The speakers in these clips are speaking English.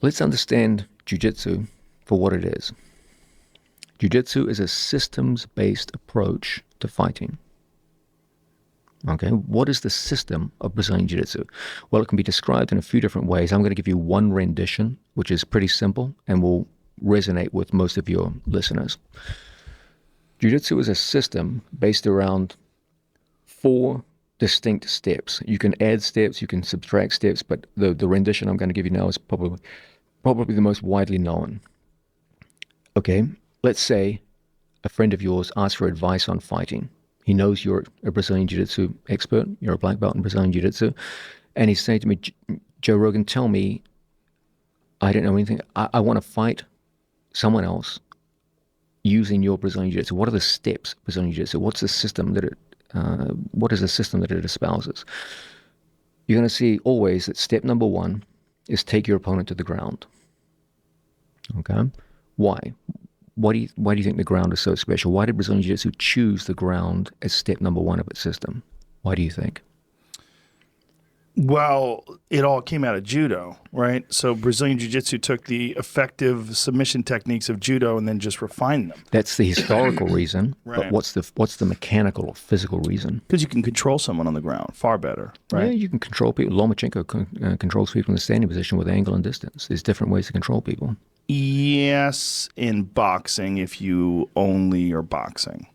Let's understand Jiu-Jitsu for what it is. Jiu-Jitsu is a systems-based approach to fighting. Okay, what is the system of Brazilian Jiu-Jitsu? Well, it can be described in a few different ways. I'm going to give you one rendition, which is pretty simple and will resonate with most of your listeners. Jiu-Jitsu is a system based around 4 distinct steps. You can add steps, you can subtract steps, but the rendition I'm going to give you now is probably the most widely known. Okay, let's say a friend of yours asks for advice on fighting. He knows you're a Brazilian Jiu-Jitsu expert, you're a black belt in Brazilian Jiu-Jitsu, and he's saying to me, Joe Rogan, tell me, I don't know anything, I want to fight someone else using your Brazilian Jiu-Jitsu. What are the steps of Brazilian Jiu-Jitsu? What's the system that what is the system that it espouses? You're going to see always that step number 1 is take your opponent to the ground. Okay? Why? Why do you think the ground is so special? Why did Brazilian Jiu-Jitsu choose the ground as step number 1 of its system? Why do you think? Well, it all came out of judo, right? So Brazilian Jiu-Jitsu took the effective submission techniques of judo and then just refined them. That's the historical reason, Right. but what's the mechanical or physical reason? Because you can control someone on the ground far better, right? Yeah, you can control people. Lomachenko controls people in the standing position with angle and distance. There's different ways to control people. Yes, in boxing, if you only are boxing.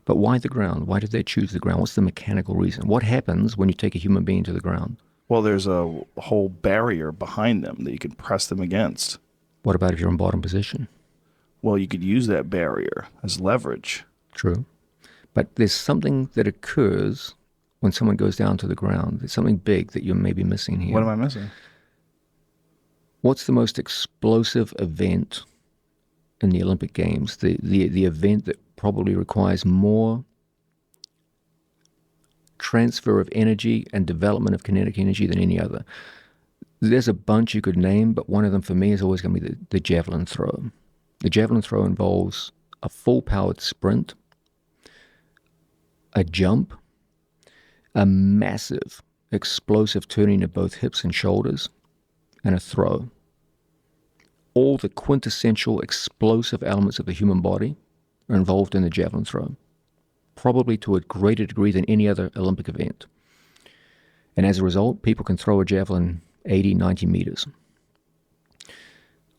But why the ground? Why did they choose the ground? What's the mechanical reason? What happens when you take a human being to the ground? Well, there's a whole barrier behind them that you can press them against. What about if you're in bottom position? Well, you could use that barrier as leverage. True. But there's something that occurs when someone goes down to the ground. There's something big that you're maybe missing here. What am I missing? What's the most explosive event in the Olympic Games? The event that probably requires more transfer of energy and development of kinetic energy than any other. There's a bunch you could name, but one of them for me is always going to be the javelin throw. The javelin throw involves a full-powered sprint, a jump, a massive explosive turning of both hips and shoulders, and a throw. All the quintessential explosive elements of the human body are involved in the javelin throw, probably to a greater degree than any other Olympic event. And as a result, people can throw a javelin 80, 90 meters.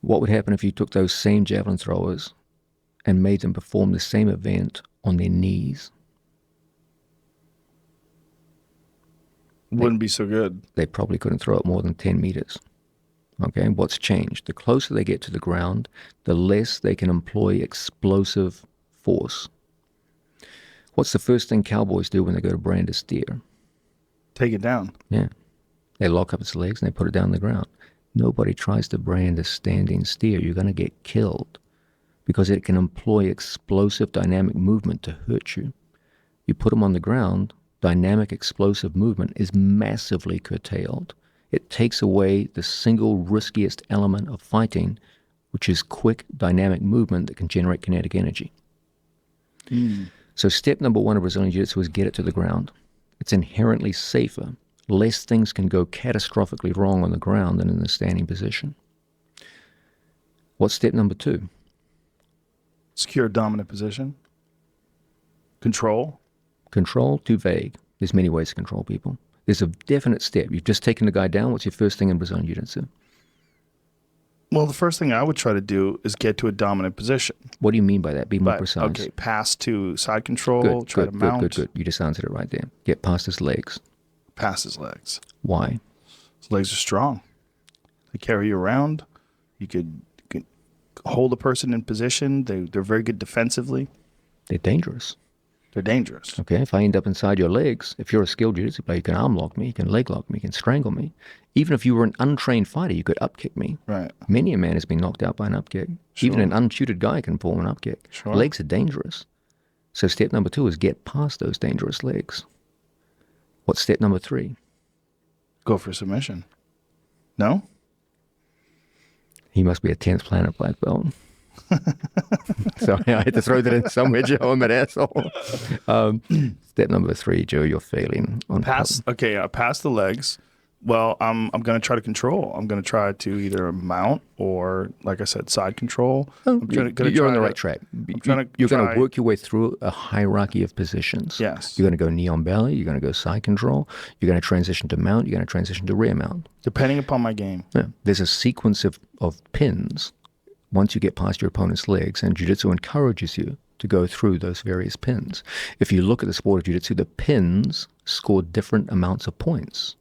What would happen if you took those same javelin throwers and made them perform the same event on their knees? Wouldn't be so good. They probably couldn't throw it more than 10 meters. Okay, what's changed? The closer they get to the ground, the less they can employ explosive force. What's the first thing cowboys do when they go to brand a steer? Take it down. Yeah. They lock up its legs and they put it down on the ground. Nobody tries to brand a standing steer. You're going to get killed because it can employ explosive dynamic movement to hurt you. You put them on the ground, dynamic explosive movement is massively curtailed. It takes away the single riskiest element of fighting, which is quick dynamic movement that can generate kinetic energy. So step number 1 of Brazilian Jiu-Jitsu is get it to the ground. It's inherently safer. Less things can go catastrophically wrong on the ground than in the standing position. What's step number 2? Secure dominant position. Control. Control, too vague. There's many ways to control people. There's a definite step. You've just taken the guy down. What's your first thing in Brazilian Jiu-Jitsu? Well, the first thing I would try to do is get to a dominant position. What do you mean by that? Be more precise. Okay, pass to side control, try to mount. Good. You just answered it right there. Get past his legs. Past his legs. Why? His legs are strong. They carry you around. You could hold a person in position. They're very good defensively. They're dangerous. They're dangerous. Okay, if I end up inside your legs, if you're a skilled jiu-jitsu player, you can arm lock me, you can leg lock me, you can strangle me. Even if you were an untrained fighter, you could upkick me. Right. Many a man has been knocked out by an upkick. Sure. Even an untutored guy can pull an upkick. Sure. Legs are dangerous. So step number 2 is get past those dangerous legs. What's step number 3? Go for submission. No? He must be a 10th planet black belt. Sorry, I had to throw that in somewhere, Joe. I'm an asshole. Step number 3, Joe, you're failing. Pass the legs. Well, I'm going to try to control. I'm going to try to either mount or, like I said, side control. Oh, I'm trying to you're on try the to. right track. I'm trying to You're going to try. work your way through a hierarchy of positions. Yes, You're going to go knee on belly. You're going to go side control. You're going to transition to mount. You're going to transition to rear mount. depending upon my game. Yeah. There's a sequence of pins once you get past your opponent's legs, and Jiu-Jitsu encourages you to go through those various pins. If you look at the sport of Jiu-Jitsu, the pins score different amounts of points.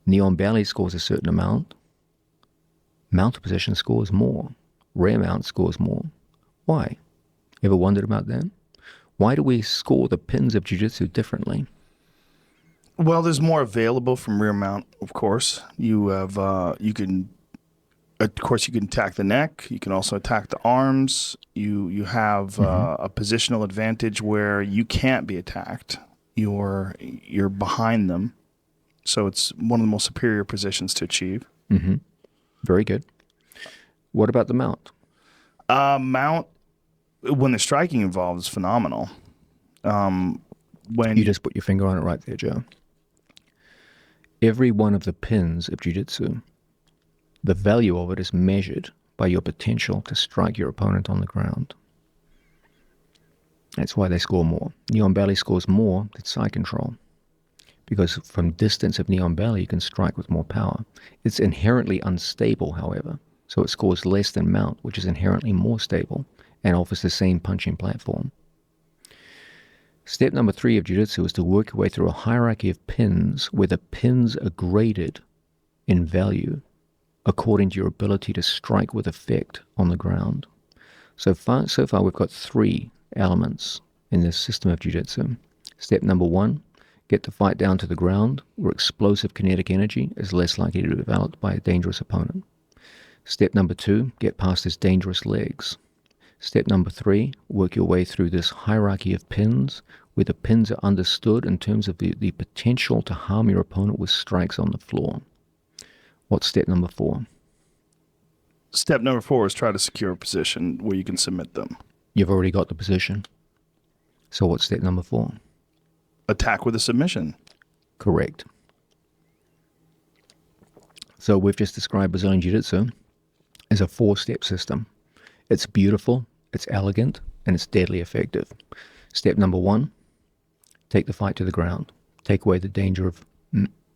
Knee on belly scores a certain amount. Mount position scores more. Rear mount scores more. Why? Ever wondered about that? Why do we score the pins of Jiu-Jitsu differently? Well, there's more available from rear mount, of course. You have you can, of course, you can attack the neck. You can also attack the arms. You have a positional advantage where you can't be attacked. You're behind them, so it's one of the most superior positions to achieve. Mm-hmm. Very good. What about the mount? Mount, when the striking involved, is phenomenal. When You just put your finger on it right there, Joe. Every one of the pins of Jiu-Jitsu, the value of it is measured by your potential to strike your opponent on the ground. That's why they score more. Knee on belly scores more than side control, because from distance of knee on belly, you can strike with more power. It's inherently unstable, however, so it scores less than mount, which is inherently more stable and offers the same punching platform. Step number 3 of Jiu-Jitsu is to work your way through a hierarchy of pins where the pins are graded in value according to your ability to strike with effect on the ground. So far we've got 3 elements in this system of Jiu-Jitsu. Step number 1, get the fight down to the ground where explosive kinetic energy is less likely to be developed by a dangerous opponent. Step number 2, get past his dangerous legs. Step number 3, work your way through this hierarchy of pins where the pins are understood in terms of the potential to harm your opponent with strikes on the floor. What's step number 4? Step number 4 is try to secure a position where you can submit them. You've already got the position. So what's step number 4? Attack with a submission. Correct. So we've just described Brazilian Jiu-Jitsu as a 4-step system. It's beautiful, it's elegant, and it's deadly effective. Step number 1, take the fight to the ground. Take away the danger of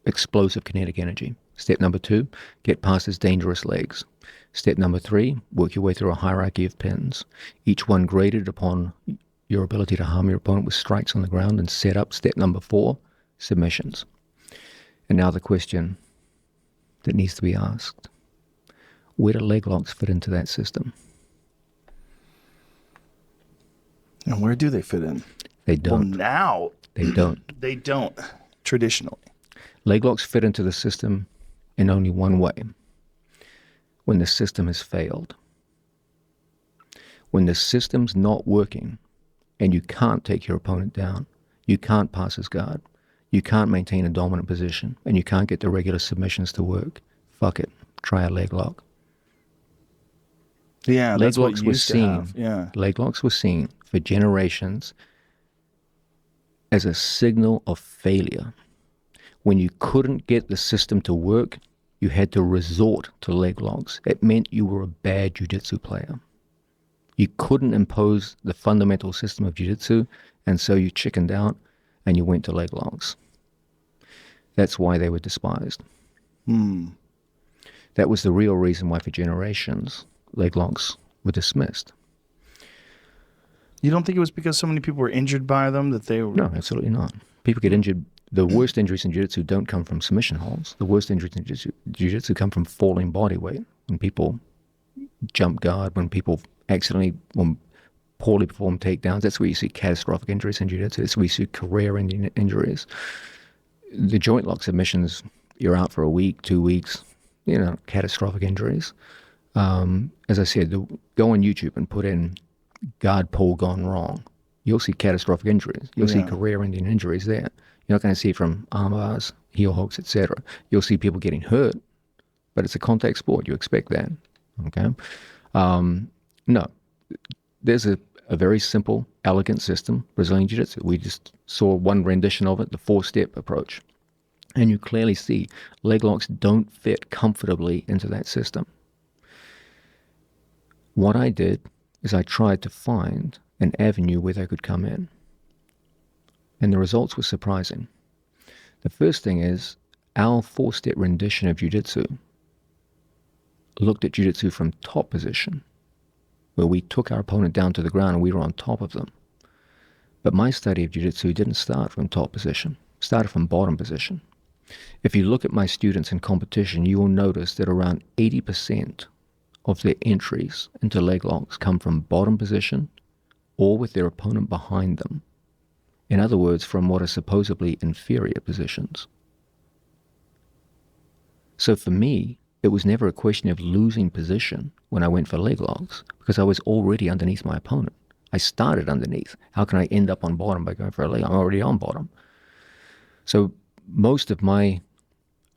explosive kinetic energy. Step number 2, get past his dangerous legs. Step number 3, work your way through a hierarchy of pins, each one graded upon your ability to harm your opponent with strikes on the ground, and set up step number 4, submissions. And now the question that needs to be asked: where do leg locks fit into that system? And where do they fit in? They don't. Well, now They don't. they don't traditionally. Leg locks fit into the system in only one way: when the system has failed. When the system's not working and you can't take your opponent down, you can't pass his guard, you can't maintain a dominant position, and you can't get the regular submissions to work, fuck it, try a leg lock. Yeah, Leg that's what locks you were used to seen. have. Yeah. Leg locks were seen for generations as a signal of failure. When you couldn't get the system to work, you had to resort to leg locks. It meant you were a bad jiu-jitsu player. You couldn't impose the fundamental system of jiu-jitsu, and so you chickened out and you went to leg locks. That's why they were despised. That was the real reason why for generations leg locks were dismissed. You don't think it was because so many people were injured by them that they were... No, absolutely not. People get injured. The worst injuries in jiu-jitsu don't come from submission holds. The worst injuries in jiu-jitsu come from falling body weight. When people jump guard, when people accidentally, when poorly performed takedowns, that's where you see catastrophic injuries in jiu-jitsu. That's where you see career-ending injuries. The joint lock submissions, you're out for a week, 2 weeks, catastrophic injuries. As I said, go on YouTube and put in guard pull gone wrong. You'll see catastrophic injuries. You'll see career-ending injuries there. You're not going to see it from arm bars, heel hooks, etc. You'll see people getting hurt, but it's a contact sport. You expect that. Okay? No. There's a very simple, elegant system, Brazilian Jiu-Jitsu. We just saw one rendition of it, the 4-step approach. And you clearly see leg locks don't fit comfortably into that system. What I did is I tried to find an avenue where they could come in. And the results were surprising. The first thing is our 4-step rendition of Jiu-Jitsu looked at Jiu-Jitsu from top position, where we took our opponent down to the ground and we were on top of them. But my study of Jiu-Jitsu didn't start from top position, it started from bottom position. If you look at my students in competition, you will notice that around 80% of their entries into leg locks come from bottom position or with their opponent behind them. In other words, from what are supposedly inferior positions. So for me, it was never a question of losing position when I went for leg locks, because I was already underneath my opponent. I started underneath. How can I end up on bottom by going for a leg? I'm already on bottom. So most of my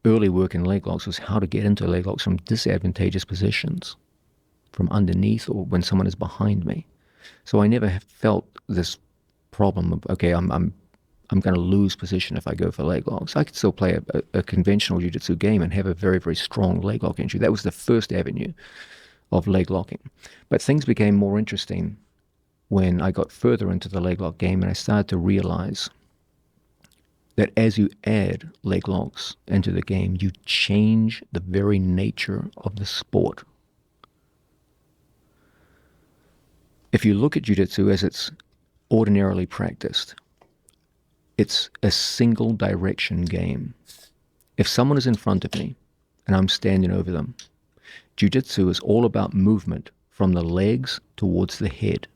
early work in leg locks was how to get into leg locks from disadvantageous positions, from underneath or when someone is behind me. So I never felt this problem of, okay, I'm going to lose position if I go for leg locks. I could still play a conventional jiu-jitsu game and have a very, very strong leg lock entry. That was the first avenue of leg locking. But things became more interesting when I got further into the leg lock game and I started to realize that as you add leg locks into the game, you change the very nature of the sport. If you look at jiu-jitsu as it's ordinarily practiced, it's a single direction game. If someone is in front of me and I'm standing over them, jiu-jitsu is all about movement from the legs towards the head.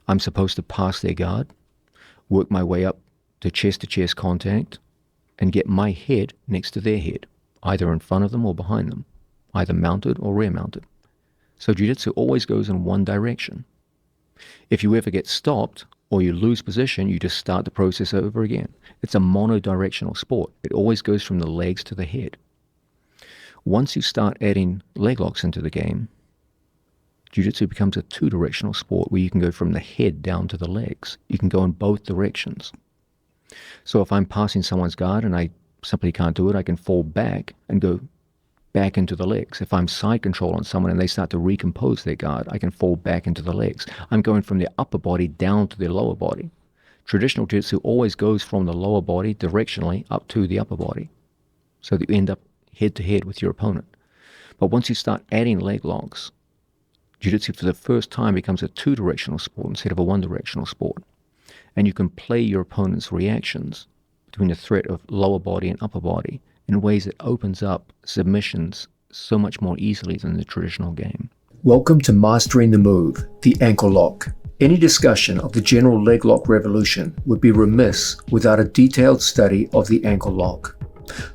I'm supposed to pass their guard, work my way up to chest contact, and get my head next to their head, either in front of them or behind them, either mounted or rear mounted. So jiu-jitsu always goes in one direction. If you ever get stopped or you lose position, you just start the process over again. It's a monodirectional sport. It always goes from the legs to the head. Once you start adding leg locks into the game, jiu-jitsu becomes a two-directional sport where you can go from the head down to the legs. You can go in both directions. So if I'm passing someone's guard and I simply can't do it, I can fall back and go back into the legs. If I'm side control on someone and they start to recompose their guard, I can fall back into the legs. I'm going from their upper body down to their lower body. Traditional jiu-jitsu always goes from the lower body directionally up to the upper body, so that you end up head to head with your opponent. But once you start adding leg locks, jiu-jitsu for the first time becomes a two-directional sport instead of a one-directional sport. And you can play your opponent's reactions between the threat of lower body and upper body in ways that opens up submissions so much more easily than the traditional game. Welcome to Mastering the Move, the ankle lock. Any discussion of the general leg lock revolution would be remiss without a detailed study of the ankle lock.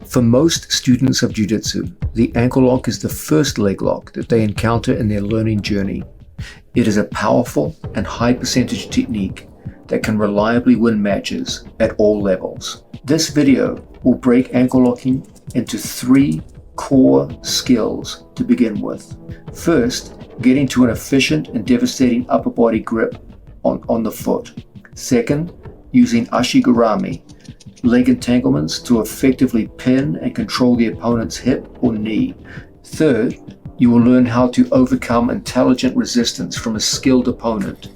For most students of Jiu-Jitsu, the ankle lock is the first leg lock that they encounter in their learning journey. It is a powerful and high percentage technique that can reliably win matches at all levels. This video will break ankle locking into 3 core skills to begin with. First, getting to an efficient and devastating upper body grip on the foot. Second, using ashigarami, leg entanglements to effectively pin and control the opponent's hip or knee. Third, you will learn how to overcome intelligent resistance from a skilled opponent